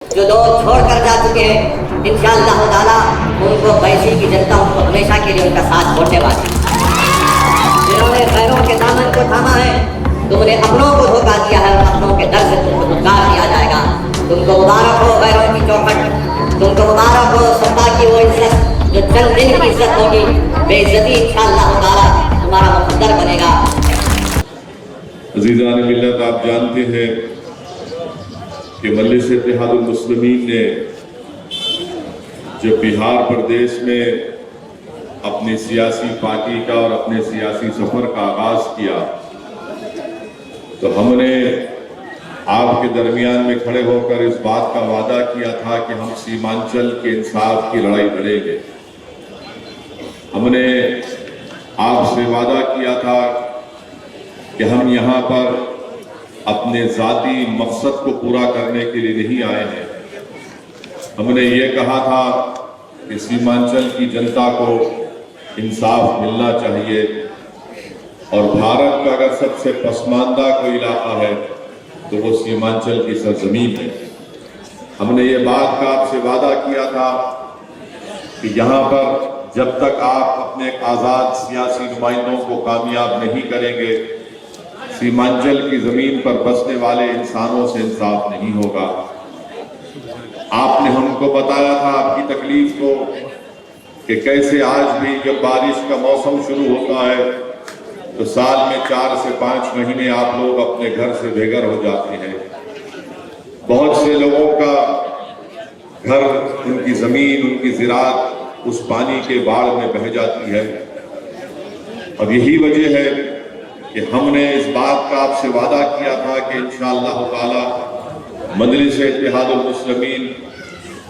जो लोग छोड़ कर जा चुके हैं, इंशाअल्लाह ताला उनको बैसी की जनता उनको हमेशा के लिए उनका साथ छोड़ने वाली है। जिन्होंने गैरों के दामन को थामा है, तुमने अपनों को धोखा दिया है और अपनों के दर से तुमको धुतकार दिया जाएगा। तुमको मुबारक हो गैरों की चौखट, तुमको मुबारक हो सत्ता की वो इज्जत जो चंद दिन की इज्जत होगी, बेइज्जती इंशाअल्लाह ताला तुम्हारा मुकद्दर बनेगा। अज़ीज़ान मिल्लत, आप जानते हैं कि मजलिस इत्तेहादुल मुस्लिमीन ने जब बिहार प्रदेश में अपनी सियासी पार्टी का और अपने सियासी सफर का आगाज किया तो हमने आपके दरमियान में खड़े होकर इस बात का वादा किया था कि हम सीमांचल के इंसाफ की लड़ाई लड़ेंगे। हमने आपसे वादा किया था कि हम यहाँ पर अपने ज़ाती मकसद को पूरा करने के लिए नहीं आए हैं। हमने ये कहा था कि सीमांचल की जनता को इंसाफ मिलना चाहिए और भारत का अगर सबसे पसमानदा कोई इलाका है तो वो सीमांचल की सरजमीन है। हमने ये बात का आपसे वादा किया था कि यहाँ पर जब तक आप अपने आज़ाद सियासी नुमाइंदों को कामयाब नहीं करेंगे, सीमांचल की ज़मीन पर बसने वाले इंसानों से इंसाफ नहीं होगा। आपने हमको बताया था आपकी तकलीफ को कि कैसे आज भी जब बारिश का मौसम शुरू होता है तो साल में 4 से 5 महीने आप लोग अपने घर से बेघर हो जाते हैं। बहुत से लोगों का घर, उनकी ज़मीन, उनकी ज़िराअत उस पानी के बाढ़ में बह जाती है। और यही वजह है कि हमने इस बात का आपसे वादा किया था कि इंशाअल्लाह ताला मजलिस इत्तेहादुल मुस्लिमीन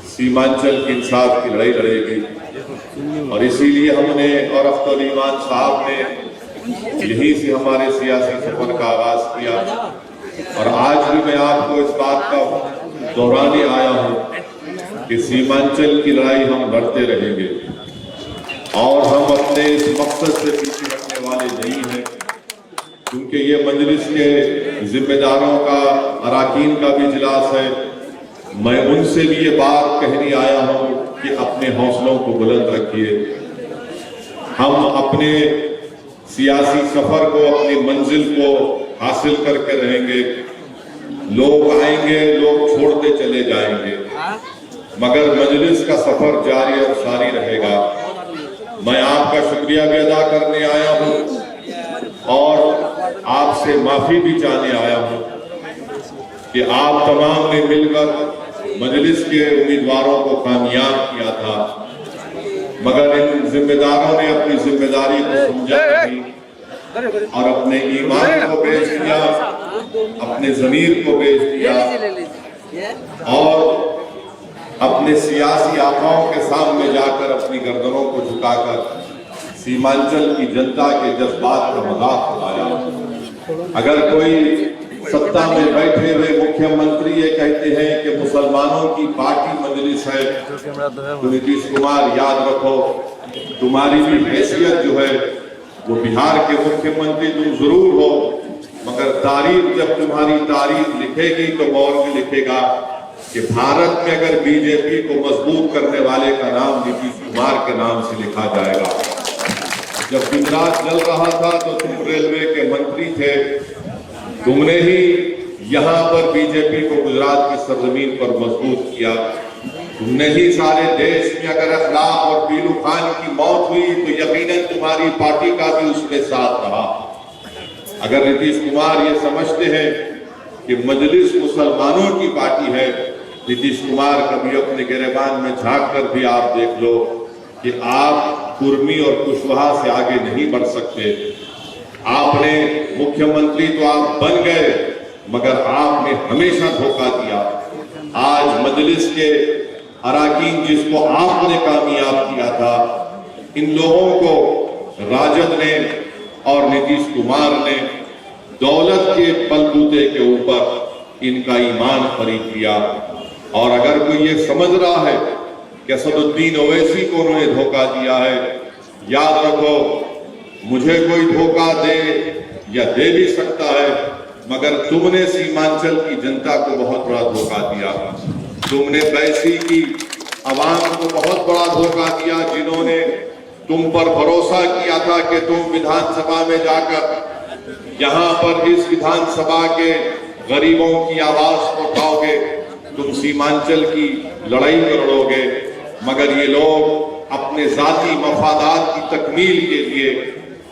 सीमांचल के इंसाफ की लड़ाई लड़ेगी। और इसीलिए हमने और अफ्तल ईमान साहब ने यहीं से हमारे सियासी सफर का आगाज किया। और आज भी मैं आपको इस बात का दोहराने आया हूँ कि सीमांचल की लड़ाई हम लड़ते रहेंगे और हम अपने इस मकसद से पीछे हटने वाले नहीं हैं, क्योंकि ये मजलिस के जिम्मेदारों का, अराकीन का भी इजलास है। मैं उनसे भी ये बात कहने आया हूँ कि अपने हौसलों को बुलंद रखिए। हम अपने सियासी सफर को, अपनी मंजिल को हासिल करके रहेंगे। लोग आएंगे, लोग छोड़ते चले जाएंगे, मगर मजलिस का सफर जारी और सारी रहेगा। मैं आपका शुक्रिया भी अदा करने आया हूँ और आपसे माफी भी चाहने आया हूँ कि आप तमाम ने मिलकर मजलिस के उम्मीदवारों को कामयाब किया था, मगर इन जिम्मेदारों ने अपनी जिम्मेदारी को समझा नहीं और अपने ईमान को बेच दिया, अपने ज़मीर को बेच दिया और अपने सियासी आकाओं के सामने जाकर अपनी गर्दनों को झुकाकर सीमांचल की जनता के जज्बात का मजाक उड़ाया। अगर कोई सत्ता में बैठे हुए मुख्यमंत्री ये कहते हैं कि मुसलमानों की पार्टी मजलिस है, तो नीतीश कुमार याद रखो, तुम्हारी भी हैसियत जो है वो बिहार के मुख्यमंत्री तुम जरूर हो, मगर तारीख जब तुम्हारी तारीख लिखेगी तो गौर में लिखेगा कि भारत में अगर बीजेपी को मजबूत करने वाले का नाम नीतीश कुमार के नाम से लिखा जाएगा। जब गुजरात चल रहा था तो तुम रेलवे के मंत्री थे, तुमने ही यहाँ पर बीजेपी को गुजरात की सरजमीन पर मजबूत किया। तुमने ही सारे देश में अगर अखलाक और पीलू खान की मौत हुई तो यकीनन तुम्हारी पार्टी का भी उसके साथ रहा। अगर नीतीश कुमार ये समझते हैं कि मजलिस मुसलमानों की पार्टी है, नीतीश कुमार कभी अपने गिरेबान में झांक कर भी आप देख लो कि आप कुर्मी और कुशवाहा से आगे नहीं बढ़ सकते। आपने मुख्यमंत्री तो आप बन गए, मगर आपने हमेशा धोखा दिया। आज मजलिस के अराकीन जिसको आपने कामयाब किया था, इन लोगों को राजद ने और नीतीश कुमार ने दौलत के बलबूते के ऊपर इनका ईमान खरीद लिया। और अगर कोई ये समझ रहा है कि असदुद्दीन ओवैसी को उन्होंने धोखा दिया है, याद रखो, मुझे कोई धोखा दे या दे भी सकता है, मगर तुमने सीमांचल की जनता को बहुत बड़ा धोखा दिया। तुमने बैसी की आवाम को बहुत बड़ा धोखा दिया, जिन्होंने तुम पर भरोसा किया था कि तुम विधानसभा में जाकर यहाँ पर इस विधानसभा के गरीबों की आवाज को उठाओगे, तुम सीमांचल की लड़ाई में लड़ोगे, मगर ये लोग अपने जाती मफादात की तकमील के लिए,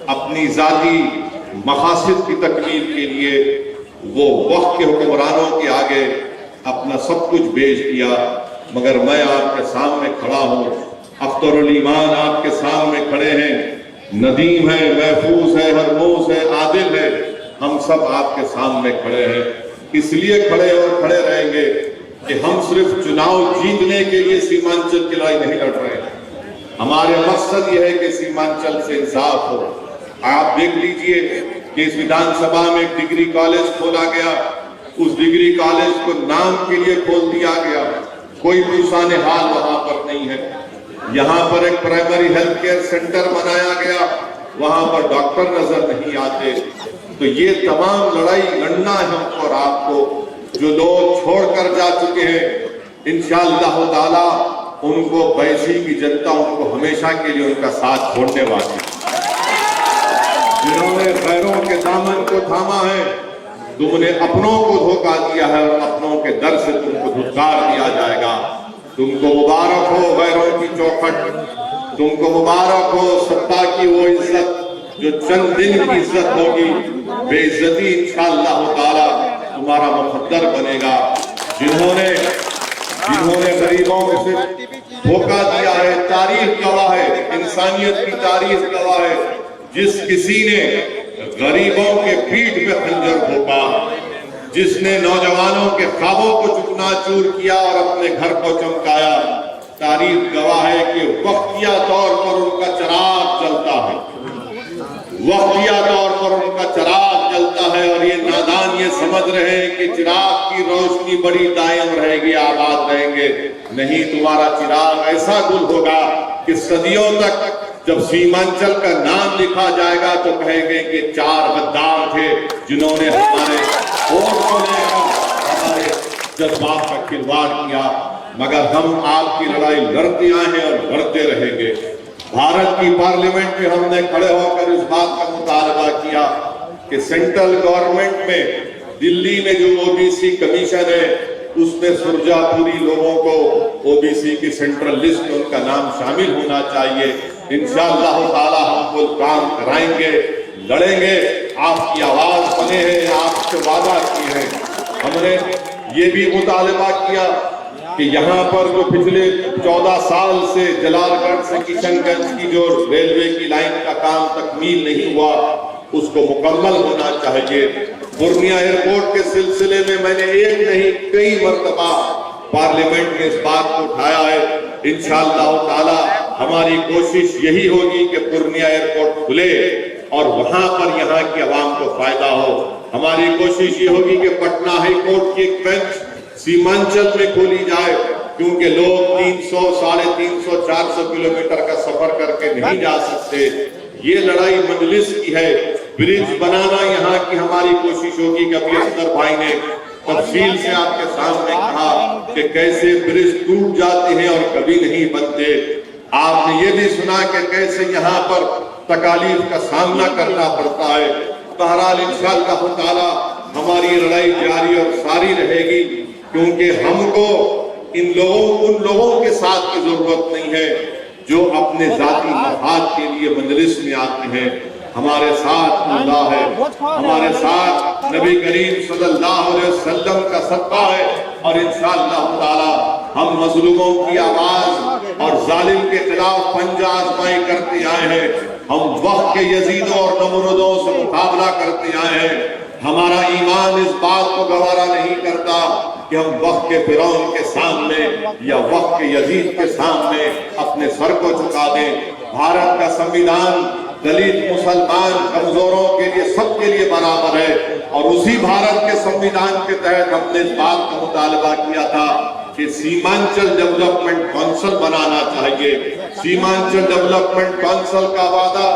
अपनी जाती मकासद की तकमील के लिए वो वक्त के हुक्मरानों के आगे अपना सब कुछ बेच दिया। मगर मैं आपके सामने खड़ा हूँ, अख्तरुल ईमान आपके सामने खड़े हैं, नदीम है, महफूज है, हरमूज है, आदिल है, हम सब आपके सामने खड़े हैं। इसलिए खड़े और खड़े रहेंगे कि हम सिर्फ चुनाव जीतने के लिए सीमांचल की लड़ाई नहीं लड़ रहे हैं। हमारे मकसद यह है कि सीमांचल से इंसाफ हो। आप देख लीजिए कि इस विधानसभा में एक डिग्री कॉलेज खोला गया, उस डिग्री कॉलेज को नाम के लिए खोल दिया गया, कोई दूसरा हाल वहां पर नहीं है। यहाँ पर एक प्राइमरी हेल्थ केयर सेंटर बनाया गया, वहां पर डॉक्टर नजर नहीं आते। तो ये तमाम लड़ाई लड़ना है हमको और आपको। जो लोग छोड़कर जा चुके हैं, इंशाअल्लाह ताला उनको बैसी की जनता उनको हमेशा के लिए उनका साथ छोड़ने वाली है। जिन्होंने गैरों के दामन को थामा है, तुमने अपनों को धोखा दिया है और अपनों के दर से तुमको धुतकार दिया जाएगा। तुमको मुबारक हो गैरों की चौखट, तुमको मुबारक हो सत्ता की वो इज्जत जो चंद दिन की इज्जत होगी, बेइज्जती इंशाअल्लाह ताला तुम्हारा मुकद्दर बनेगा। जिन्होंने गरीबों में से धोखा दिया है, तारीख गवाह है, इंसानियत की तारीख गवाह है, जिस किसी ने गरीबों के पीठ पे खंजर भोंका, जिसने नौजवानों के ख्वाबों को चूकनाचूर किया और अपने घर को चमकाया, तारीख गवाह है कि वक्तिया तौर पर उनका चिराग जलता है, वक्तिया तौर पर उनका चिराग जलता है। और ये नादान ये समझ रहे हैं कि चिराग की रोशनी बड़ी दायम रहेगी, आबाद रहेंगे। नहीं, तुम्हारा चिराग ऐसा गुल होगा कि सदियों तक जब सीमांचल का नाम लिखा जाएगा तो कहेंगे कि 4 गद्दार थे जिन्होंने हमारे वोटों ने हमारे जज्बात का खिलवाड़ किया। मगर हम आपकी लड़ाई लड़ते आए हैं और लड़ते रहेंगे। भारत की पार्लियामेंट में हमने खड़े होकर इस बात का मुतालबा किया कि सेंट्रल गवर्नमेंट में दिल्ली में जो ओबीसी कमीशन है उसमें सुरजापुरी लोगों को ओबीसी की सेंट्रल लिस्ट में उनका नाम शामिल होना चाहिए। इंशाअल्लाह ताला हम वो काम कराएंगे, लड़ेंगे। आपकी आवाज बने हैं, आपसे वादा किए हैं। हमने ये भी मुतालबा किया कि यहाँ पर जो पिछले 14 साल से जलालगढ़ से किशनगंज की जो रेलवे की लाइन का काम तकमील नहीं हुआ, उसको मुकम्मल होना चाहिए। पूर्णिया एयरपोर्ट के सिलसिले में मैंने एक नहीं कई मर्तबा पार्लियामेंट में इस बात को उठाया है। इंशाअल्लाह ताला हमारी कोशिश यही होगी कि पूर्णिया एयरपोर्ट खुले और वहां पर यहाँ की आवाम को फायदा हो। हमारी कोशिश ये होगी कि पटना हाई कोर्ट की एक बेंच सीमांचल में खोली जाए, क्योंकि लोग 300, 350, 400 किलोमीटर का सफर करके नहीं जा सकते। ये लड़ाई मजलिस की है। ब्रिज बनाना यहाँ की हमारी कोशिश होगी कि अभी अख्तर भाई ने तफसील से आपके सामने कहा कि कैसे ब्रिज टूट जाते हैं और कभी नहीं बनते। आपने ये भी सुना कि कैसे यहाँ पर तकालीफ का सामना करना पड़ता है। बहरहाल इंशाअल्लाह ताला हमारी लड़ाई जारी और सारी रहेगी, क्योंकि हमको उन लोगों के साथ की जरूरत नहीं है जो अपने जाती मफाद के लिए मजलिस में आते हैं। हमारे साथ अल्लाह है, हमारे साथ नबी करीम सल्लल्लाहु अलैहि वसल्लम का सदका है और इंशाअल्लाह ताला हम मजलूमों की आवाज और जालिम के खिलाफ पंजा आजमाई करते आए हैं। हम वक्त के यजीदों और नमरूदों से मुकाबला करते आए हैं। हमारा ईमान इस बात को गवारा नहीं करता कि हम वक्त के फिरौन के सामने या वक्त के यजीद के सामने अपने सर को झुका दें। भारत का संविधान दलित, मुसलमान, कमजोरों के लिए सबके लिए बराबर है और उसी भारत के संविधान के तहत हमने इस बात का मुतालबा किया था कि सीमांचल डेवलपमेंट काउंसिल बनाना चाहिए। सीमांचल डेवलपमेंट काउंसिल का वादा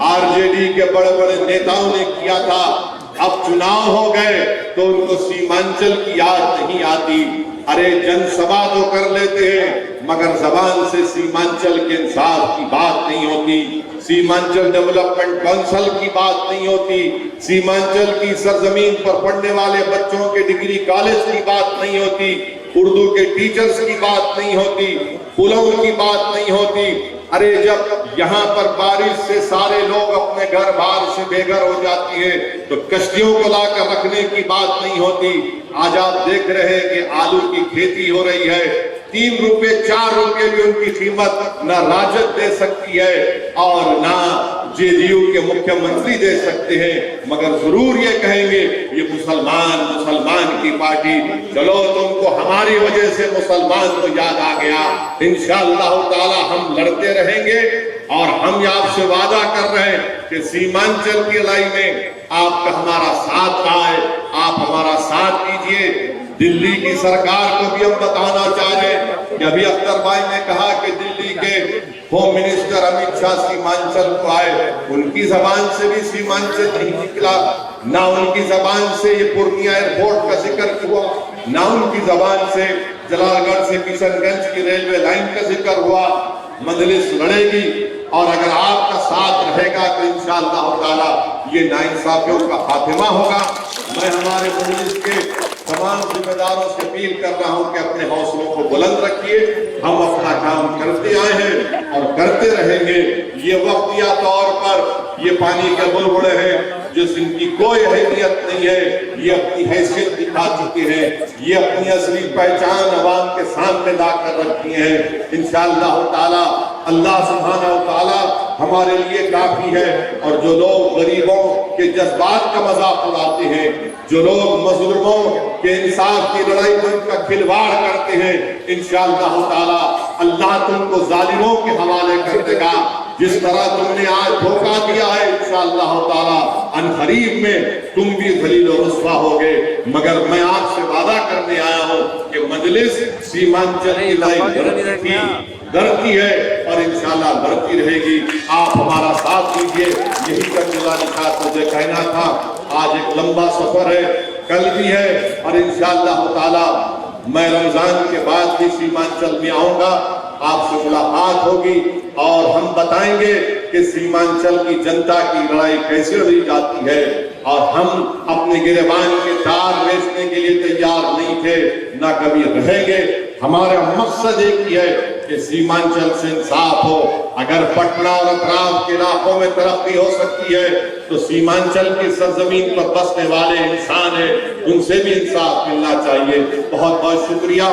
आरजेडी के बड़े बड़े नेताओं ने किया था। اب چناव ہو گئے تو ان کو سیمانچل کی یاد نہیں آتی. ارے جن سبھا تو کر لیتے ہیں مگر زبان سے سیمانچل کے انصاف کی بات نہیں ہوتی, سیمانچل ڈیولپمنٹ کونسل کی بات نہیں ہوتی, سیمانچل کی سرزمین پر پڑھنے والے بچوں کے ڈگری کالج کی بات نہیں ہوتی, اردو کے ٹیچرز کی بات نہیں ہوتی, پلوں کی بات نہیں ہوتی. ارے جب یہاں پر بارش سے سارے لوگ اپنے گھر بار سے بے گھر ہو جاتی ہے تو کشتیوں کو لا کر رکھنے کی بات نہیں ہوتی. آج آپ دیکھ رہے ہیں کہ آلو کی کھیتی ہو رہی ہے, 3 روپے 4 روپے بھی ان کی قیمت نہ راجد دے سکتی ہے اور نہ جے ڈی یو کے مکھیہ منتری دے سکتے ہیں, مگر ضرور یہ کہیں گے یہ مسلمان کی پارٹی. چلو تم کو ہماری وجہ سے مسلمان کو یاد آ گیا. انشاءاللہ تعالی ہم لڑتے رہیں گے اور ہم آپ سے وعدہ کر رہے ہیں کہ سیمانچل کی لڑائی میں آپ کا ہمارا ساتھ رہا ہے, آپ ہمارا ساتھ دیجئے. دلی کی سرکار کو بھی ہم بتانا چاہ رہے ہیں کہ ابھی اختر بھائی نے کہا کہ دلی کے ہوم منسٹر امت شاہ سیمانچل کو آئے, ان کی زبان سے بھی سیمانچل نہیں نکلا, نہ ان کی زبان سے یہ پورنیہ ایئرپورٹ کا ذکر ہوا, نہ ان کی زبان سے جلال گڑھ سے کشن گنج کی ریلوے لائن کا ذکر ہوا. مجلس لڑے گی اور اگر آپ کا ساتھ رہے گا تو انشاءاللہ تعالی یہ ناانصافیوں کا خاتمہ ہوگا. میں ہمارے مجلس کے تمام ذمہ داروں سے اپیل کر رہا ہوں کہ اپنے حوصلوں کو بلند رکھیے. ہم اپنا کام کرتے آئے ہیں اور کرتے رہیں گے. یہ وقتیہ طور پر یہ پانی کے بلبلے ہیں جس ان کی کوئی اہمیت نہیں ہے, یہ اپنی حیثیت دکھا چکے ہیں, یہ اپنی اصلی پہچان عوام کے سامنے لا کر رکھی ہیں. انشاءاللہ تعالی اللہ سبحانہ و تعالی ہمارے لیے کافی ہے. اور جو لوگ غریبوں کے جذبات کا مذاق اڑاتے ہیں, جو لوگ مظلوموں کے انصاف کی لڑائی میں ان کا کھلواڑ کرتے ہیں, انشاءاللہ تعالی اللہ تم کو ظالموں کے حوالے کر دے گا. جس طرح تم نے آج دھوکہ دیا ہے انشاءاللہ تعالی عنقریب میں تم بھی ذلیل و رسوا ہوگے. مگر میں آپ سے وعدہ کرنے آیا ہوں کہ مجلس سیمانچل کی لڑائی لڑتی ہے اور انشاءاللہ لڑتی رہے گی. آپ ہمارا ساتھ دیجئے. یہی تک نشاط مجھے کہنا تھا. آج ایک لمبا سفر ہے, کل بھی ہے, اور انشاءاللہ تعالی میں رمضان کے بعد بھی سیمانچل میں آؤں گا. آپ سے ملاقات ہوگی اور ہم بتائیں گے کہ سیمانچل کی جنتا کی لڑائی کیسے لڑی جاتی ہے. اور ہم اپنے گریبان کے تار بیچنے کے لیے تیار نہیں تھے, نہ کبھی رہیں گے. ہمارا مقصد ایک ہی ہے کہ سیمانچل سے انصاف ہو. اگر پٹنہ اور اطراف کے علاقوں میں ترقی ہو سکتی ہے تو سیمانچل کی سرزمین پر بسنے والے انسان ہیں, ان سے بھی انصاف ملنا چاہیے. بہت بہت شکریہ.